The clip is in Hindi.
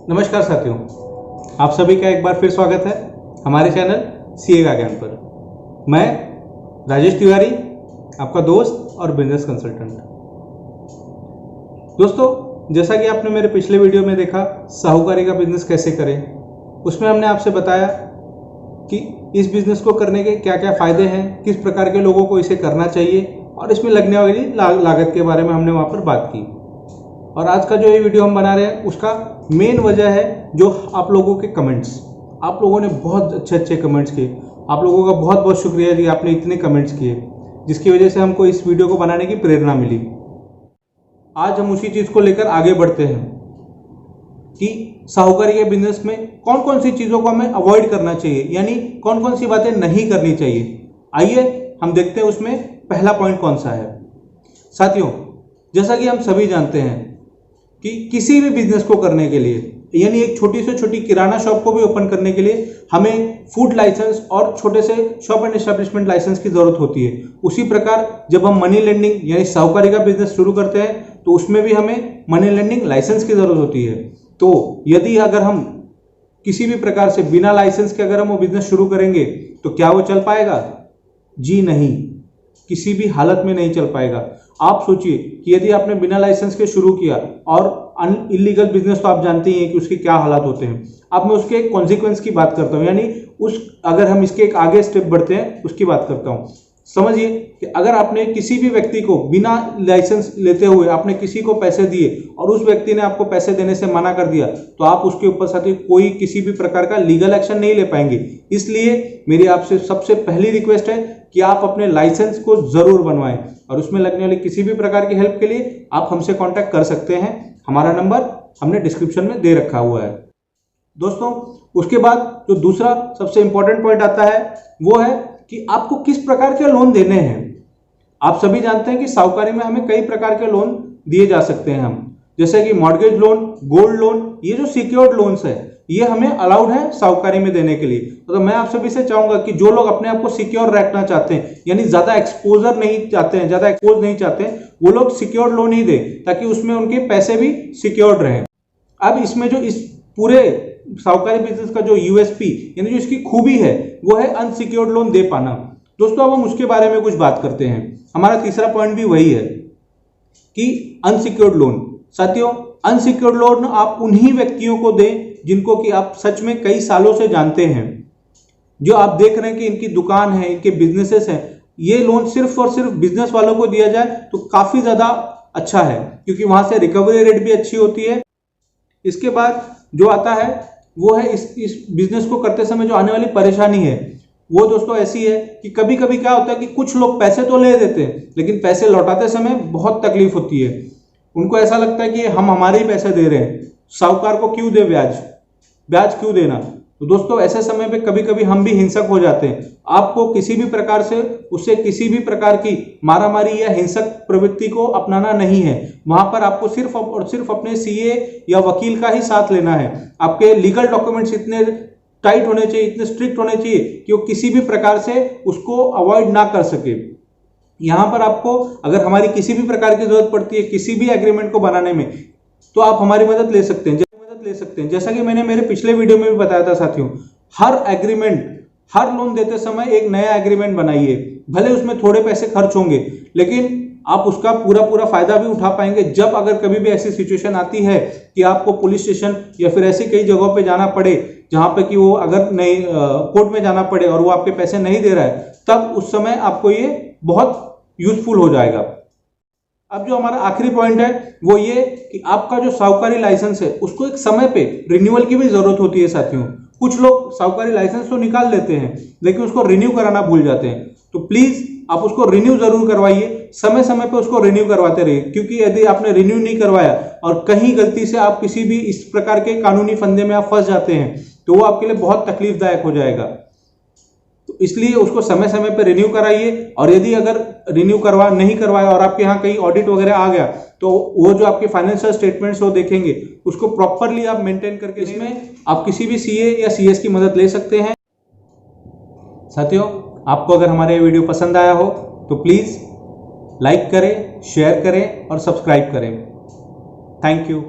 नमस्कार साथियों, आप सभी का एक बार फिर स्वागत है हमारे चैनल सीए का ज्ञान पर। मैं राजेश तिवारी, आपका दोस्त और बिजनेस कंसल्टेंट। दोस्तों, जैसा कि आपने मेरे पिछले वीडियो में देखा साहूकारी का बिजनेस कैसे करें, उसमें हमने आपसे बताया कि इस बिजनेस को करने के क्या क्या फ़ायदे हैं, किस प्रकार के लोगों को इसे करना चाहिए और इसमें लगने वाली लागत के बारे में हमने वहाँ पर बात की। और आज का जो ये वीडियो हम बना रहे हैं उसका मेन वजह है जो आप लोगों के कमेंट्स। आप लोगों ने बहुत अच्छे कमेंट्स किए। आप लोगों का बहुत बहुत शुक्रिया कि आपने इतने कमेंट्स किए, जिसकी वजह से हमको इस वीडियो को बनाने की प्रेरणा मिली। आज हम उसी चीज़ को लेकर आगे बढ़ते हैं कि साहूकारी के बिजनेस में कौन कौन सी चीज़ों को हमें अवॉइड करना चाहिए, यानी कौन कौन सी बातें नहीं करनी चाहिए। आइए हम देखते हैं उसमें पहला पॉइंट कौन सा है। साथियों, जैसा कि हम सभी जानते हैं कि किसी भी बिजनेस को करने के लिए, यानी एक छोटी से छोटी किराना शॉप को भी ओपन करने के लिए हमें फूड लाइसेंस और छोटे से शॉप एंड एस्टेब्लिशमेंट लाइसेंस की जरूरत होती है। उसी प्रकार जब हम मनी लेंडिंग यानी साहूकारी का बिजनेस शुरू करते हैं तो उसमें भी हमें मनी लेंडिंग लाइसेंस की जरूरत होती है। तो यदि अगर हम किसी भी प्रकार से बिना लाइसेंस के अगर हम वो बिजनेस शुरू करेंगे तो क्या वो चल पाएगा? जी नहीं, किसी भी हालत में नहीं चल पाएगा। आप सोचिए कि यदि आपने बिना लाइसेंस के शुरू किया, और इलीगल बिजनेस तो आप जानते ही हैं कि उसके क्या हालात होते हैं। अब मैं उसके एक कॉन्सिक्वेंस की बात करता हूं, यानी अगर हम इसके एक आगे स्टेप बढ़ते हैं उसकी बात करता हूं। समझिए कि अगर आपने किसी भी व्यक्ति को बिना लाइसेंस लेते हुए आपने किसी को पैसे दिए और उस व्यक्ति ने आपको पैसे देने से मना कर दिया, तो आप उसके ऊपर साथी कोई किसी भी प्रकार का लीगल एक्शन नहीं ले पाएंगे। इसलिए मेरी आपसे सबसे पहली रिक्वेस्ट है कि आप अपने लाइसेंस को जरूर बनवाएं, और उसमें लगने वाली किसी भी प्रकार की हेल्प के लिए आप हमसे कांटेक्ट कर सकते हैं। हमारा नंबर हमने डिस्क्रिप्शन में दे रखा हुआ है। दोस्तों, उसके बाद जो दूसरा सबसे इंपॉर्टेंट पॉइंट आता है वो है कि आपको किस प्रकार के लोन देने हैं। आप सभी जानते हैं कि साहूकारी में हमें कई प्रकार के लोन दिए जा सकते हैं, जैसे कि मॉर्गेज लोन, गोल्ड लोन, ये जो सिक्योर्ड लोन्स है ये हमें अलाउड है साहूकारी में देने के लिए। तो मैं आप सभी से चाहूंगा कि जो लोग अपने आप को सिक्योर रखना चाहते हैं, यानी ज्यादा एक्सपोजर नहीं चाहते हैं, ज्यादा एक्सपोज नहीं चाहते हैं, वो लोग सिक्योर्ड लोन ही दें ताकि उसमें उनके पैसे भी सिक्योर्ड रहें। अब इसमें जो इस पूरे साहूकारी बिजनेस का जो यूएसपी यानी जो इसकी खूबी है वो है अनसिक्योर्ड लोन दे पाना। दोस्तों, अब हम उसके बारे में कुछ बात करते हैं। हमारा तीसरा पॉइंट भी वही है कि अनसिक्योर्ड लोन। साथियों, अनसिक्योर्ड लोन आप उन्हीं व्यक्तियों को दें जिनको कि आप सच में कई सालों से जानते हैं, जो आप देख रहे हैं कि इनकी दुकान है, इनके बिजनेसेस हैं। ये लोन सिर्फ और सिर्फ बिजनेस वालों को दिया जाए तो काफी ज्यादा अच्छा है, क्योंकि वहां से रिकवरी रेट भी अच्छी होती है। इसके बाद जो आता है वो है इस बिजनेस को करते समय जो आने वाली परेशानी है वो दोस्तों ऐसी है कि कभी कभी क्या होता है कि कुछ लोग पैसे तो ले देते हैं लेकिन पैसे लौटाते समय बहुत तकलीफ होती है। उनको ऐसा लगता है कि हम हमारे ही पैसे दे रहे हैं, साहूकार को क्यों दे ब्याज क्यों देना। तो दोस्तों, ऐसे समय पे कभी कभी हम भी हिंसक हो जाते हैं। आपको किसी भी प्रकार से उससे किसी भी प्रकार की मारामारी या हिंसक प्रवृत्ति को अपनाना नहीं है। वहां पर आपको सिर्फ और सिर्फ अपने सीए या वकील का ही साथ लेना है। आपके लीगल डॉक्यूमेंट्स इतने टाइट होने चाहिए, इतने स्ट्रिक्ट होने चाहिए कि वो किसी भी प्रकार से उसको अवॉइड ना कर सके। यहाँ पर आपको अगर हमारी किसी भी प्रकार की जरूरत पड़ती है किसी भी एग्रीमेंट को बनाने में, तो आप हमारी मदद ले सकते हैं। जैसा कि मैंने मेरे पिछले वीडियो में भी बताया था साथियों, हर लोन देते समय एक नया एग्रीमेंट बनाइए। भले उसमें थोड़े पैसे खर्च होंगे लेकिन आप उसका पूरा फायदा भी उठा पाएंगे जब अगर कभी भी ऐसी सिचुएशन आती है कि आपको पुलिस स्टेशन या फिर ऐसी कई जगहों पे जाना पड़े जहां पे कि वो अगर नहीं कोर्ट में जाना पड़े और वो आपके पैसे नहीं दे रहा है, तब उस समय आपको ये बहुत यूजफुल हो जाएगा। अब जो हमारा आखिरी पॉइंट है वो ये कि आपका जो साहूकारी लाइसेंस है उसको एक समय पे रिन्यूअल की भी जरूरत होती है साथियों। कुछ लोग साहूकारी लाइसेंस तो निकाल लेते हैं लेकिन उसको रिन्यू कराना भूल जाते हैं। तो प्लीज आप उसको रिन्यू जरूर करवाइए, समय समय पे उसको रिन्यू करवाते रहिए, क्योंकि यदि आपने रिन्यू नहीं करवाया और कहीं गलती से आप किसी भी इस प्रकार के कानूनी फंदे में आप फंस जाते हैं तो वो आपके लिए बहुत तकलीफदायक हो जाएगा। तो इसलिए उसको समय समय पर रिन्यू कराइए, और यदि अगर रिन्यू नहीं करवाया और आपके यहाँ कहीं ऑडिट वगैरह आ गया तो वो जो आपके फाइनेंशियल स्टेटमेंट्स वो देखेंगे, उसको प्रॉपरली आप मेंटेन करके इसमें आप किसी भी सीए या सीएस की मदद ले सकते हैं। साथियों, आपको अगर हमारा ये वीडियो पसंद आया हो तो प्लीज लाइक करें, शेयर करें और सब्सक्राइब करें। Thank you.